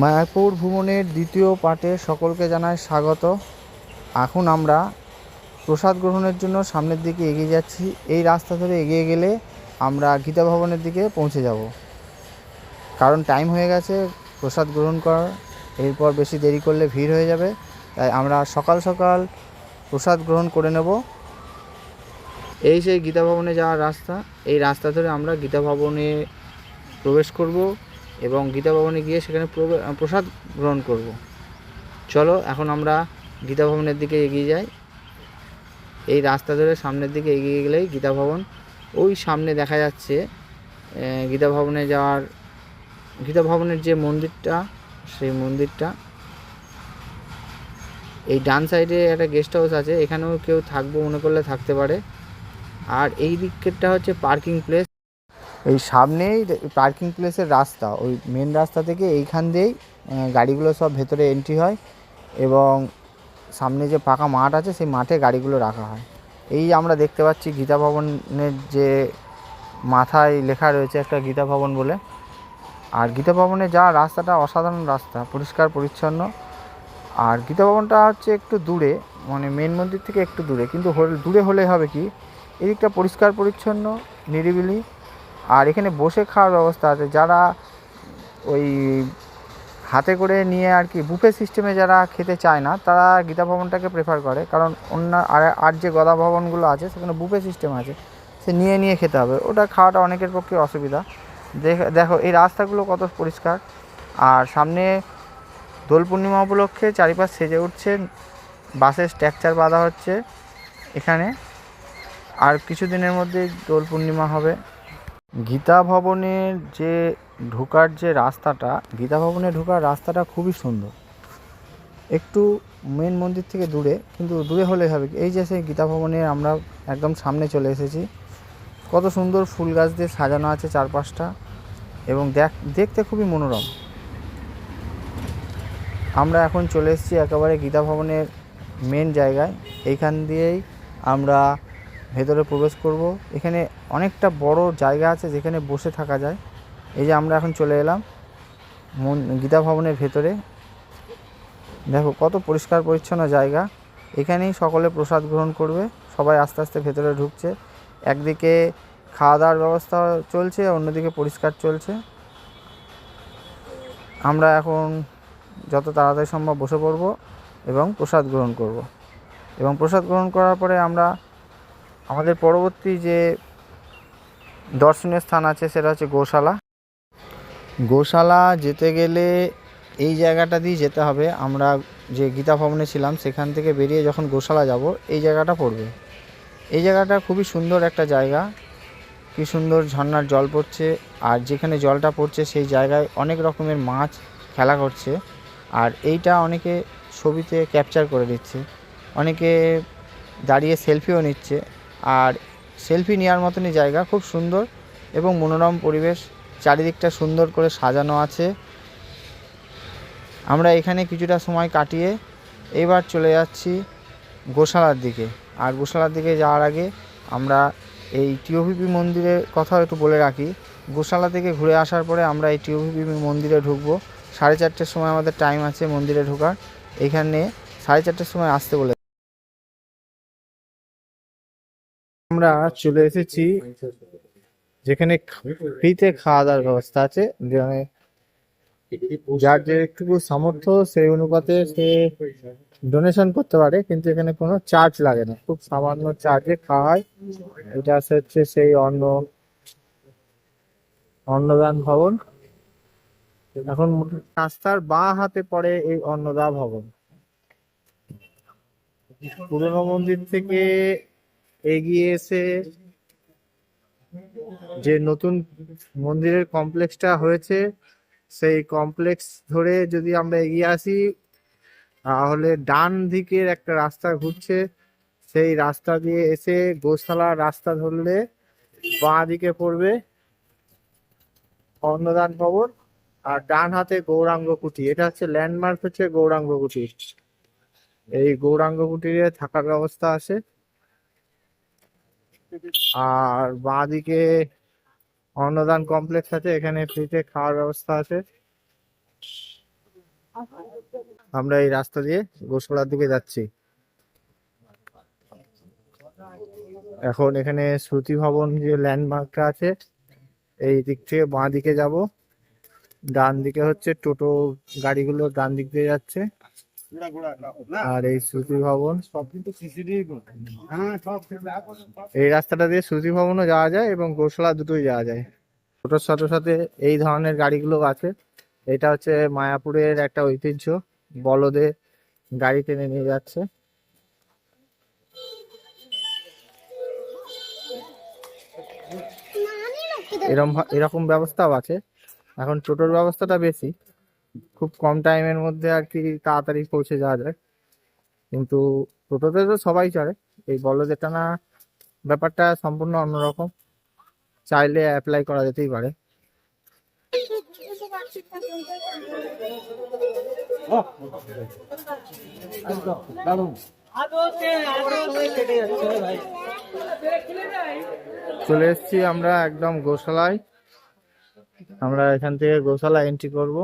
মায়াপুর ভ্রমণের দ্বিতীয় পার্টে সকলকে জানাই স্বাগত। এখন আমরা প্রসাদ গ্রহণের জন্য সামনের দিকে এগিয়ে যাচ্ছি। এই রাস্তা ধরে এগিয়ে গেলে আমরা গীতা ভবনের দিকে পৌঁছে যাব, কারণ টাইম হয়ে গেছে প্রসাদ গ্রহণ করার। এরপর বেশি দেরি করলে ভিড় হয়ে যাবে, তাই আমরা সকাল সকাল প্রসাদ গ্রহণ করে নেব। এই সেই গীতা ভবনে যাওয়ার রাস্তা। এই রাস্তা ধরে আমরা গীতা ভবনে প্রবেশ করব এবং গীতা ভবনে গিয়ে সেখানে প্রসাদ গ্রহণ করব। চলো এখন আমরা গীতা ভবনের দিকে এগিয়ে যাই। এই রাস্তা ধরে সামনের দিকে এগিয়ে গেলেই গীতা ভবন ওই সামনে দেখা যাচ্ছে। গীতা ভবনে যাওয়ার গীতা ভবনের যে মন্দিরটা, সেই মন্দিরটা এই ডান সাইডে একটা গেস্ট হাউস আছে, এখানেও কেউ থাকবো মনে করলে থাকতে পারে। আর এই দিকটা হচ্ছে পার্কিং প্লেস। এই সামনেই পার্কিং প্লেসের রাস্তা, ওই মেন রাস্তা থেকে এইখান দিয়েই গাড়িগুলো সব ভেতরে এন্ট্রি হয় এবং সামনে যে ফাঁকা মাঠ আছে সেই মাঠে গাড়িগুলো রাখা হয়। এই আমরা দেখতে পাচ্ছি গীতা ভবনের যে মাথায় লেখা রয়েছে একটা গীতা ভবন বলে। আর গীতা ভবনে যাওয়ার রাস্তাটা অসাধারণ রাস্তা, পরিষ্কার পরিচ্ছন্ন। আর গীতা ভবনটা হচ্ছে একটু দূরে, মানে মেন মন্দির থেকে একটু দূরে, কিন্তু দূরে হলে হবে কি, এদিকটা পরিষ্কার পরিচ্ছন্ন, নিরিবিলি। আর এখানে বসে খাওয়ার ব্যবস্থা আছে। যারা ওই হাতে করে নিয়ে আর কি বুফে সিস্টেমে যারা খেতে চায় না, তারা গীতা ভবনটাকে প্রেফার করে, কারণ অন্য আর যে গদা ভবনগুলো আছে সেখানে বুফে সিস্টেম আছে, সে নিয়ে নিয়ে খেতে হবে, ওটা খাওয়াটা অনেকের পক্ষে অসুবিধা। দেখো এই রাস্তাগুলো কত পরিষ্কার। আর সামনে দোল পূর্ণিমা উপলক্ষে চারিপাশ সেজে উঠছে, বাসের স্ট্রাকচার বাঁধা হচ্ছে এখানে। আর কিছুদিনের মধ্যে দোল পূর্ণিমা হবে। গীতা ভবনের যে ঢোকার যে রাস্তাটা, গীতা ভবনে ঢোকার রাস্তাটা খুবই সুন্দর, একটু মেন মন্দির থেকে দূরে, কিন্তু দূরে হলে হবে। এই যে সেই গীতা ভবনে আমরা একদম সামনে চলে এসেছি। কত সুন্দর ফুল গাছ দিয়ে সাজানো আছে চারপাশটা, এবং দেখতে খুবই মনোরম। আমরা এখন চলে এসেছি একেবারে গীতা ভবনের মেন জায়গায়। এইখান দিয়েই আমরা ভেতরে প্রবেশ করব। এখানে অনেকটা বড় জায়গা আছে যেখানে বসে থাকা যায়। এই যে আমরা এখন চলে এলাম গীতা ভবনের ভেতরে। দেখো কত পরিষ্কার পরিচ্ছন্ন জায়গা। এখানেই সকলে প্রসাদ গ্রহণ করবে। সবাই আস্তে আস্তে ভেতরে ঢুকছে। একদিকে খাওয়া দাওয়ার ব্যবস্থা চলছে, অন্যদিকে পরিষ্কার চলছে। আমরা এখন যত তাড়াতাড়ি সম্ভব বসে পড়ব এবং প্রসাদ গ্রহণ করব। এবং প্রসাদ গ্রহণ করার পরে আমরা আমাদের পরবর্তী যে দর্শনীয় স্থান আছে সেটা হচ্ছে গোশালা। গোশালা যেতে গেলে এই জায়গাটা দিয়ে যেতে হবে। আমরা যে গীতা ভবনে ছিলাম সেখান থেকে বেরিয়ে যখন গোশালা যাব, এই জায়গাটা পড়বে। এই জায়গাটা খুবই সুন্দর একটা জায়গা, কী সুন্দর ঝর্ণার জল পড়ছে। আর যেখানে জলটা পড়ছে সেই জায়গায় অনেক রকমের মাছ খেলা করছে। আর এইটা অনেকে ছবিতে ক্যাপচার করে দিচ্ছে, অনেকে দাঁড়িয়ে সেলফিও নিচ্ছে। আর সেলফি নেওয়ার মতনই জায়গা, খুব সুন্দর এবং মনোরম পরিবেশ, চারিদিকটা সুন্দর করে সাজানো আছে। আমরা এখানে কিছুটা সময় কাটিয়ে এবার চলে যাচ্ছি গোশালার দিকে। আর গোশালার দিকে যাওয়ার আগে আমরা এই টিওভিপি মন্দিরের কথা একটু বলে রাখি। গোশালা থেকে ঘুরে আসার পরে আমরা এই টিওভিপি মন্দিরে ঢুকবো। 4:30 সময় আমাদের টাইম আছে মন্দিরে ঢোকার। এখানে 4:30 সময় আসতে বলে। আমরা চলে এসেছি যেখানে ফ্রিতে খাওয়া দাওয়ার ব্যবস্থা আছে। যেখানে যার যেটুকু সামর্থ্য সেই অনুপাতে সে ডোনেশন করতে পারে, কিন্তু এখানে কোনো চার্জ লাগে না, খুব সামান্য চার্জে খাওয়া হয়। এটা হচ্ছে সেই অন্নদান ভবন। এখন রাস্তার বাঁ হাতে পড়ে এই অন্নদা ভবন। পুরনো মন্দির থেকে এগিয়ে এসে যে নতুন মন্দিরের কমপ্লেক্সটা হয়েছে, সেই কমপ্লেক্স ধরে যদি আমরা এগিয়ে আসি, তাহলে ডান দিকের একটা রাস্তা ঘুরছে, সেই রাস্তা দিয়ে এসে গোশালার রাস্তা ধরলে বাঁ দিকে পড়বে অন্নদান ভবন। আর ডান হাতে গৌরাঙ্গ কুটি। এটা হচ্ছে ল্যান্ডমার্ক, হচ্ছে গৌরাঙ্গ কুটি। এই গৌরাঙ্গ কুটিরে থাকার ব্যবস্থা আছে। আর বাঁ দিকে অন্নদান কমপ্লেক্স আছে, এখানে ফ্রিতে খাওয়ার ব্যবস্থা আছে। আমরা এই রাস্তা দিয়ে গোশালার দিকে যাচ্ছি। এখন এখানে শ্রুতি ভবন যে ল্যান্ডমার্কটা আছে, এই দিক থেকে বাঁ দিকে যাব। ডান দিকে হচ্ছে টোটো গাড়িগুলো ডান দিক দিয়ে যাচ্ছে, আর এই শ্রুতি ভবন। এই রাস্তাটা দিয়ে শ্রুতি ভবনও যাওয়া যায় এবং গোশালা দুটোই যাওয়া যায়। টোটোর সাথে সাথে এই ধরনের গাড়িগুলো আছে। এটা হচ্ছে মায়াপুরের একটা ঐতিহ্য, বলদে গাড়ি টেনে নিয়ে যাচ্ছে। এরকম ব্যবস্থাও আছে। এখন টোটোর ব্যবস্থাটা বেশি, খুব কম টাইমের মধ্যে আর কি তাড়াতাড়ি পৌঁছে যাওয়া যায়, কিন্তু টোটোতে তো সবাই চড়ে। এই বলদে টানা ব্যাপারটা সম্পূর্ণ অন্যরকম, চাইলে অ্যাপ্লাই করা যেতেই পারে। চলে এসছি আমরা একদম গোশালায়। আমরা এখান থেকে গোশালা এন্ট্রি করব।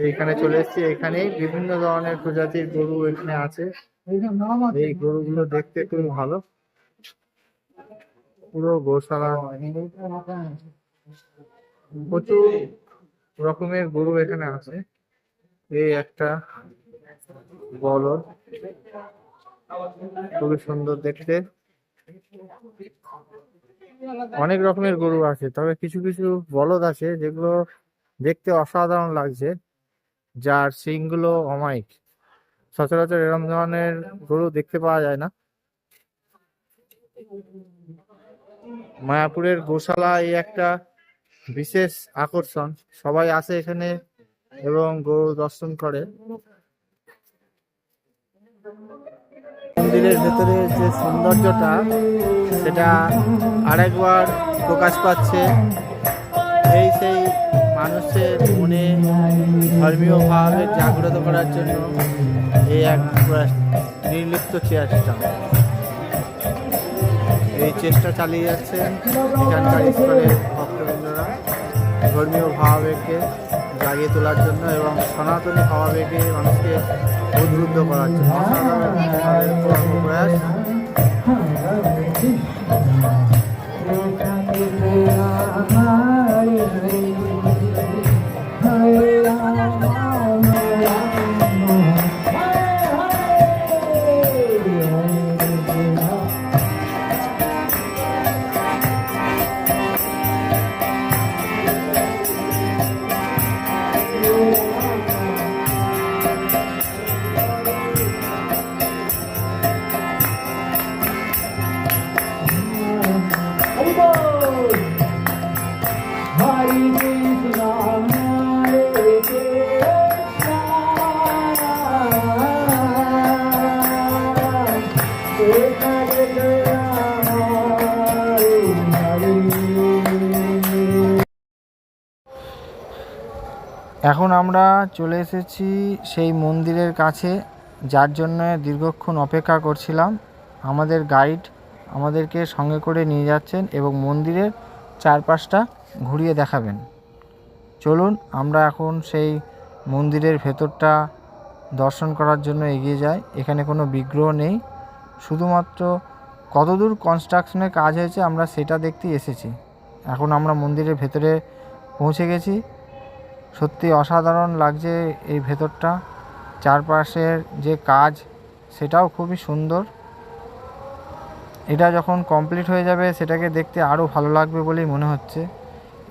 এইখানে চলে এসেছি। এখানেই বিভিন্ন ধরনের প্রজাতির গরু এখানে আছে। এই গরুগুলো দেখতে খুব ভালো, পুরো গোশালা। প্রচুর রকমের গরু এখানে আছে। এই একটা বলদ, খুবই সুন্দর দেখতে। অনেক রকমের গরু আছে, তবে কিছু কিছু বলদ আছে যেগুলো দেখতে অসাধারণ লাগছে, যার শিংগুলো অমায়িক। সচরাচর এরকম ধরনের গরু দেখতে পাওয়া যায় না। মায়াপুরের গোশালা এই একটা বিশেষ আকর্ষণ, সবাই আসে এখানে এবং গরু দর্শন করে। মন্দিরের ভেতরে যে সৌন্দর্যটা, সেটা আরেকবার প্রকাশ পাচ্ছে। এই সেই মানুষের মনে ধর্মীয় ভাবে জাগ্রত করার জন্য এই এক নির্লিপ্ত চেষ্টা, এই চেষ্টা চালিয়ে যাচ্ছেন এখানকার ইস্কনের ভক্তবৃন্দরা, ধর্মীয় ভাবাবেগকে জাগিয়ে তোলার জন্য এবং সনাতনী ভাবাবেগে মানুষকে উদ্বুদ্ধ করার জন্য প্রয়াস। এখন আমরা চলে এসেছি সেই মন্দিরের কাছে, যার জন্য দীর্ঘক্ষণ অপেক্ষা করছিলাম। আমাদের গাইড আমাদেরকে সঙ্গে করে নিয়ে যাচ্ছেন এবং মন্দিরের চারপাশটা ঘুরিয়ে দেখাবেন। চলুন আমরা এখন সেই মন্দিরের ভেতরটা দর্শন করার জন্য এগিয়ে যাই। এখানে কোনো বিগ্রহ নেই, শুধুমাত্র কতদূর কনস্ট্রাকশনের কাজ হয়েছে আমরা সেটা দেখতেই এসেছি। এখন আমরা মন্দিরের ভেতরে পৌঁছে গেছি। সত্যি অসাধারণ লাগছে এই ভেতরটা, চারপাশের যে কাজ সেটাও খুবই সুন্দর। এটা যখন কমপ্লিট হয়ে যাবে সেটাকে দেখতে আরও ভালো লাগবে বলেই মনে হচ্ছে।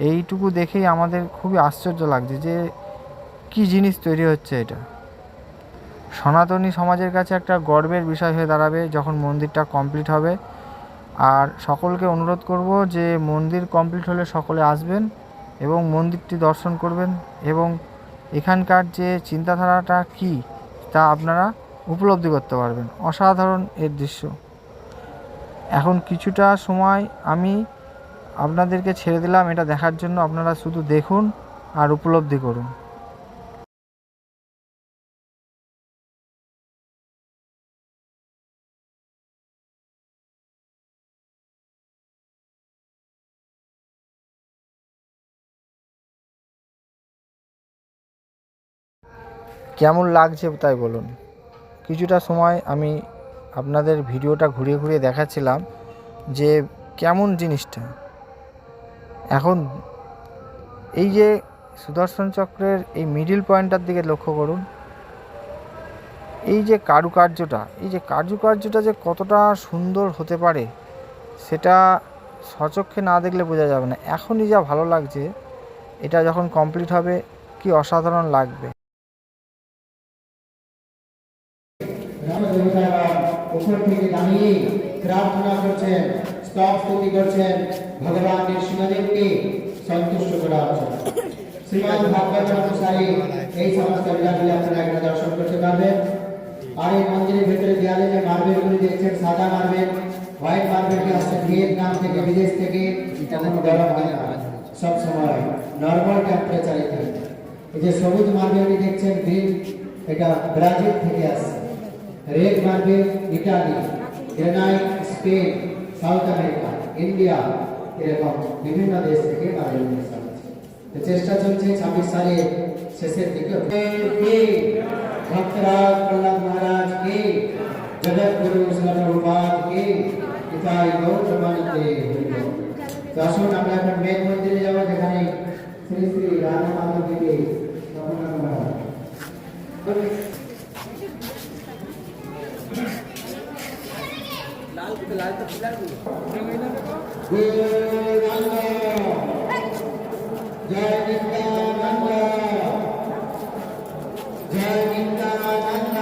এইটুকু দেখেই আমাদের খুবই আশ্চর্য লাগছে যে কি জিনিস তৈরি হচ্ছে। এটা সনাতনী সমাজের কাছে একটা গর্বের বিষয় হয়ে দাঁড়াবে যখন মন্দিরটা কমপ্লিট হবে। আর সকলকে অনুরোধ করব যে মন্দির কমপ্লিট হলে সকলে আসবেন এবং মন্দিরটি দর্শন করবেন এবং এখানকার যে চিন্তাধারাটা কি তা আপনারা উপলব্ধি করতে পারবেন। অসাধারণ এর দৃশ্য। এখন কিছুটা সময় আমি আপনাদেরকে ছেড়ে দিলাম এটা দেখার জন্য। আপনারা শুধু দেখুন আর উপলব্ধি করুন। কেমন লাগছে তাই বলুন। কিছুটা সময় আমি আপনাদের ভিডিওটা ঘুরিয়ে ঘুরিয়ে দেখাচ্ছিলাম যে কেমন জিনিসটা। এখন এই যে সুদর্শন চক্রের এই মিডিল পয়েন্টটার দিকে লক্ষ্য করুন। এই যে কারুকার্যটা যে কতটা সুন্দর হতে পারে সেটা স্বচক্ষে না দেখলে বোঝা যাবে না। এখনই যা ভালো লাগছে, এটা যখন কমপ্লিট হবে কি অসাধারণ লাগবে। উপর থেকে দাঁড়িয়ে প্রার্থনা করছেন, স্তব স্তুতি করছেন ভগবান নৃসিংহদেবকে সন্তুষ্ট করার জন্য। শ্রীমদ্ ভাগবত অনুসারে এই সমস্ত লীলাগুলি আপনারা এখানে দর্শন করতে পারবেন। আর এই মন্দিরের ভেতরে দেয়ালে যে মার্বেলগুলি দেখছেন, সাদা মার্বেল, হোয়াইট মার্বেলটি আসছে ভিয়েতনাম থেকে, বিদেশ থেকে। কোনো গরম হয় না, সব সময় নর্মাল টেম্পারেচারে থাকে। এই যে সবুজ মার্বেলটি দেখছেন গ্রিন, এটা ব্রাজিল থেকে আসছে। Red marble Italy, granite Spain, south America, India, এরকম বিভিন্ন দেশ থেকে মার্বেল নিয়ে আসছে। চেষ্টা চলছে 26 সালে শেষের দিকে। ভক্তরাজ প্রহ্লাদ মহারাজ কে, জগৎ গুরু শ্রীল প্রভুপাদ কে, ইতাই গৌরবানন্দে হরি বল। তো আসুন আমরা এখন মেন মন্দিরে যাব, যেখানে শ্রী শ্রী রাধা মাধবকে স্থাপনা করা হয়। जय नित्यानंद, जय नित्यानंद,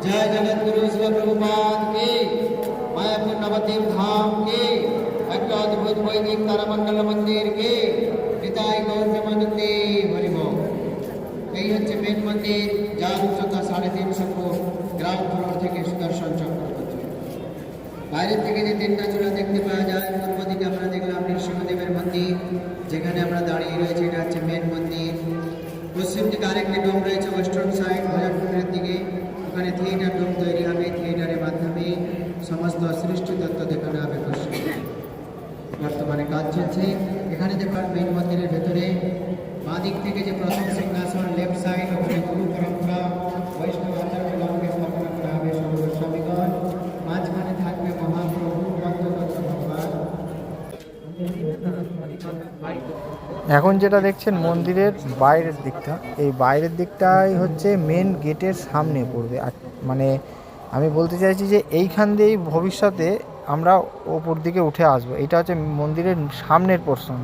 जय जगतगुरु श्री प्रभुपाद के, मायापुर नवद्वीप धाम के, एक अद्भुत वैदिक तारामंडल मंदिर के, निताई गौर प्रेमानंदे हरि बोल। এই হচ্ছে মেন মন্দির, যার উচ্চতা 350 ফুট, গ্রাউন্ড ফ্লোর থেকে সুদর্শন চক্র পর্যন্ত। বাইরের থেকে যে তিনটা চূড়া দেখতে পাওয়া যায়, পূর্ব দিকে আমরা দেখলাম নৃসিংহদেবের মন্দির, যেখানে আমরা দাঁড়িয়ে রয়েছে, এটা হচ্ছে মেন মন্দির। পশ্চিম দিকে আরেকটি ডোম রয়েছে, ওয়েস্টার্ন সাইড ভজনপুরের দিকে, ওখানে থিয়েটার ডোম তৈরি হবে। থিয়েটারের মাধ্যমে সমস্ত সৃষ্টি তত্ত্ব দেখানো হবে। বর্তমানে কাজ চলছে। এখানে দেখলাম মেন মন্দিরের ভেতরে বাঁ দিক থেকে যে প্রথম সিংহাসন, লেফট সাইড, ওখানে গুরু পরম্পরা বৈষ্ণব আচার্যগণকে স্থাপনা করা হবে, সর্বস্বামীগণ। মাঝখানে থাকবে মহাপ্রভু পঞ্চতত্ত্ব ভগবান। এখন যেটা দেখছেন মন্দিরের বাইরের দিকটা, এই বাইরের দিকটাই হচ্ছে মেন গেটের সামনে পড়বে। মানে আমি বলতে চাইছি যে এইখান দিয়েই ভবিষ্যতে আমরা ওপর দিকে উঠে আসব। এটা হচ্ছে মন্দিরের সামনের পোর্শন,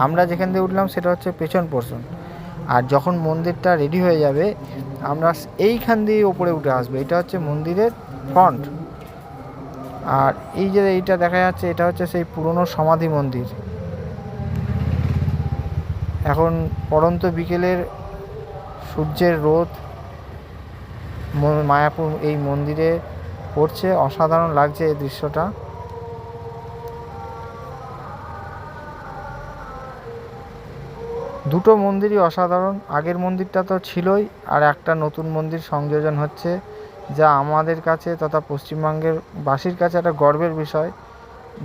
আমরা যেখান দিয়ে উঠলাম সেটা হচ্ছে পেছন পোর্শন। আর যখন মন্দিরটা রেডি হয়ে যাবে আমরা এইখান দিয়ে ওপরে উঠে আসবো। এটা হচ্ছে মন্দিরের ফ্রন্ট। আর এই যে এইটা দেখা যাচ্ছে, এটা হচ্ছে সেই পুরনো সমাধি মন্দির। এখন পড়ন্ত বিকেলের সূর্যের রোদ মায়াপুর এই মন্দিরে পড়ছে, অসাধারণ লাগছে এই দৃশ্যটা। দুটো মন্দিরই অসাধারণ। আগের মন্দিরটা তো ছিলই, আর একটা নতুন মন্দির সংযোজন হচ্ছে, যা আমাদের কাছে তথা পশ্চিমবঙ্গের বাসীর কাছে একটা গর্বের বিষয়,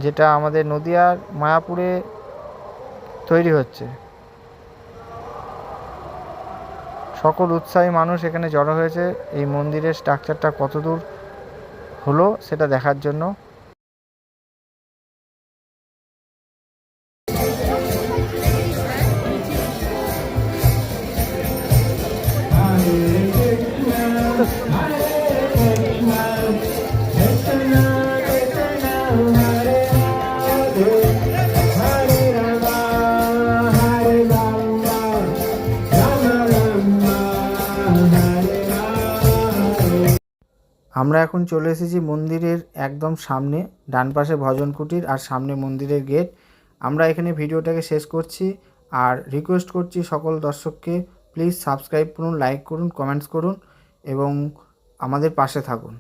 যেটা আমাদের নদিয়ার মায়াপুরে তৈরি হচ্ছে। সকল উৎসাহী মানুষ এখানে জড়ো হয়েছে এই মন্দিরের স্ট্রাকচারটা কতদূর হলো সেটা দেখার জন্য। আমরা এখন চলে এসেছি মন্দিরের একদম সামনে, ডান পাশে ভজন কুটির আর সামনে মন্দিরের গেট। আমরা এখানে ভিডিওটাকে শেষ করছি, আর রিকোয়েস্ট করছি সকল দর্শককে প্লিজ সাবস্ক্রাইব করুন, লাইক করুন, কমেন্টস করুন এবং আমাদের পাশে থাকুন।